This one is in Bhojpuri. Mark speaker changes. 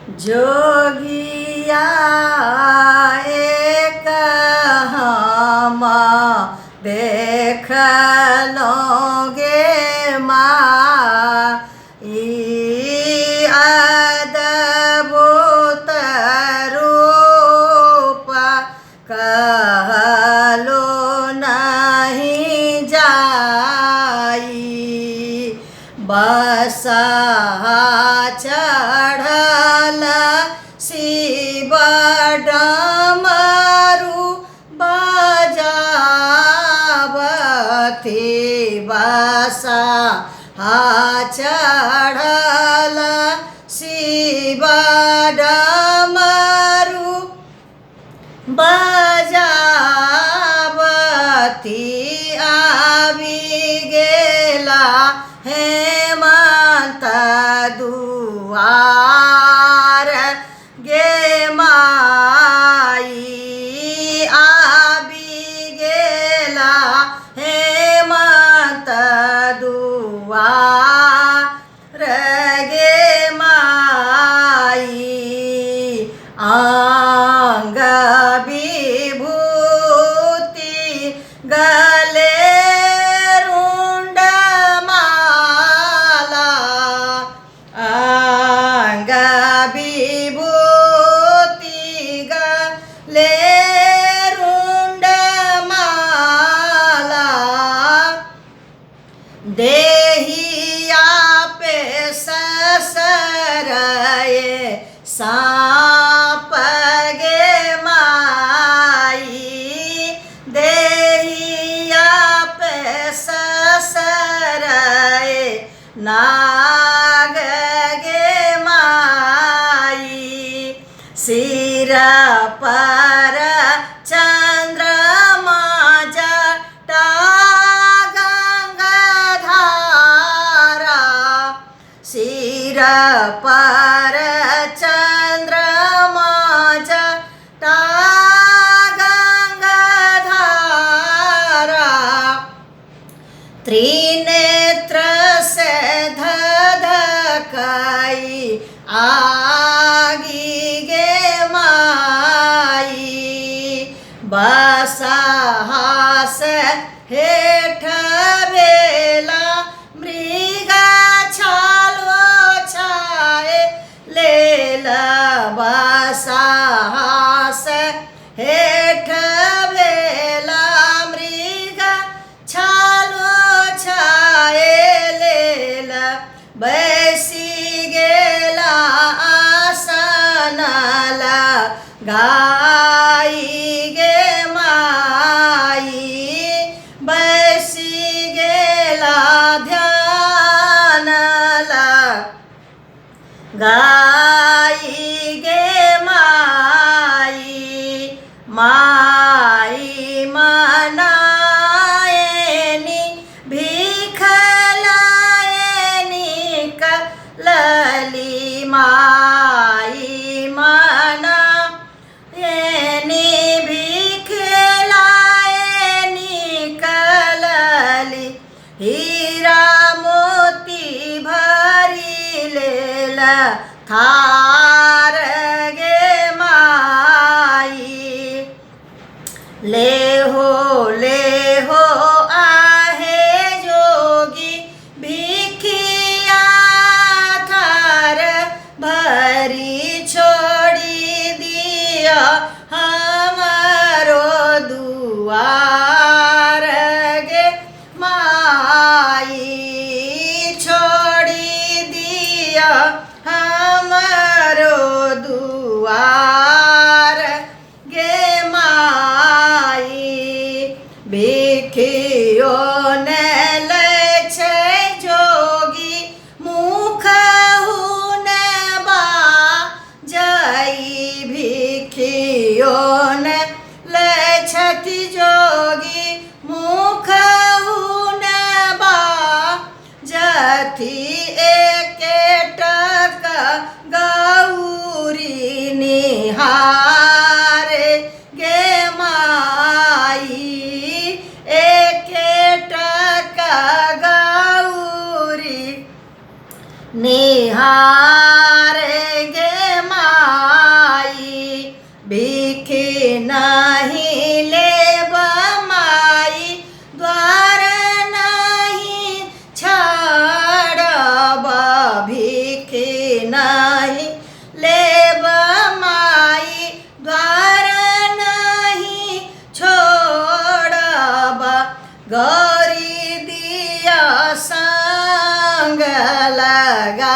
Speaker 1: जोगिया एक हम देख लोगे माई अद्भुत रूप कहलो नहीं जाई। बसहा चढ़ल शिव डमरू बजावती। बसहा चढ़ल शिव डमरू बजावती। आवी गेला हेमंत दुआर गे माई। आवी गेला हेमंत दुआर गे माई। अंग विभूति गले रुंड माला। अंग विभूति गले रुंड माला। देहिया पे ससरये सांप गे माई। देहिया पे ससरये नाग गे माई। सिर पर चंद्रमा जटा गंगाधारा। सिर पर चंद्रमा जटा गंगाधारा। त्रिनेत्र से धधकाई आगी गे माई। बसहा से हेठ बेला मृग छालो छाए लेला। बसहा से हेठ बेला मृग छालो छाए लेला। बैसी गेला आसन लगाई गे माई। बैसी गेला ध्यान लगाई गे माई। माई मनायनी भीख लायनी कलली। माई मनायनी भीख लायनी कलली। हीरा मोती भरी लेला थार गे माई। ले हो आहे जोगी भिखिया थार भरी छोड़ी दिया हमारो दुआर गे माई। छोड़ी दिया हमारो दुआर गे माई। भिखियो ने लै छै जोगी मुख हुने बाजई। भिखियो ने लै छथि जोगी मुख हुने बाजथि। एकेटक गौरी निहारे गे माई। एकेटक गौरी निहारेंगे माँ। नहीं लेब माई द्वार नहीं छाड़ब भिखी नहीं लेब माई द्वार नहीं छोड़ब गौरी दिया संग लगा